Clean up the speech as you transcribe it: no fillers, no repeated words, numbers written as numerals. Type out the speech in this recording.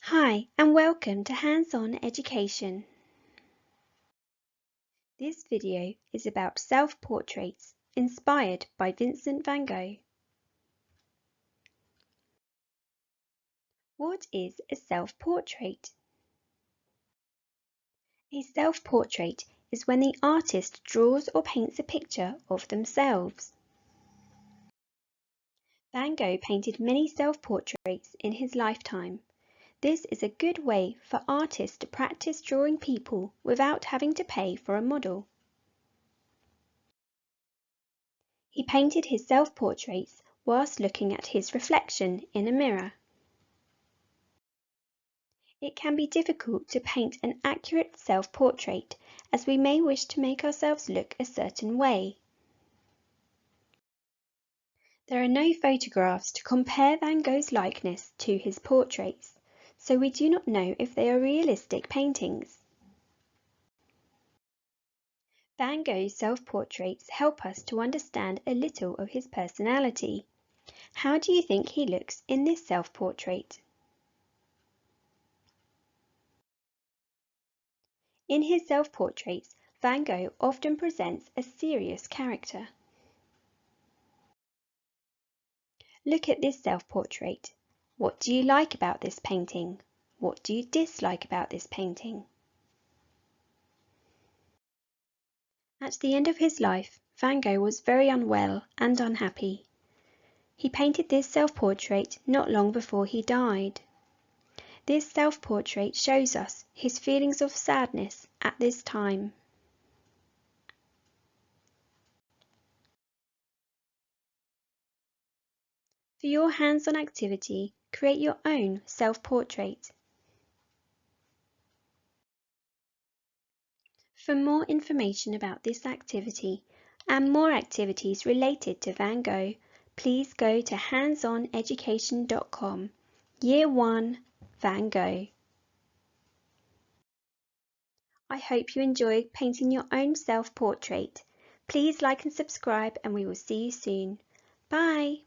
Hi, and welcome to Hands-On Education. This video is about self-portraits inspired by Vincent van Gogh. What is a self-portrait? A self-portrait is when the artist draws or paints a picture of themselves. Van Gogh painted many self-portraits in his lifetime. This is a good way for artists to practice drawing people without having to pay for a model. He painted his self-portraits whilst looking at his reflection in a mirror. It can be difficult to paint an accurate self-portrait as we may wish to make ourselves look a certain way. There are no photographs to compare Van Gogh's likeness to his portraits, so we do not know if they are realistic paintings. Van Gogh's self-portraits help us to understand a little of his personality. How do you think he looks in this self-portrait? In his self-portraits, Van Gogh often presents a serious character. Look at this self-portrait. What do you like about this painting? What do you dislike about this painting? At the end of his life, Van Gogh was very unwell and unhappy. He painted this self-portrait not long before he died. This self-portrait shows us his feelings of sadness at this time. For your hands-on activity, create your own self-portrait. For more information about this activity and more activities related to Van Gogh, please go to handsoneducation.com, Year 1, Van Gogh. I hope you enjoy painting your own self-portrait. Please like and subscribe and we will see you soon. Bye!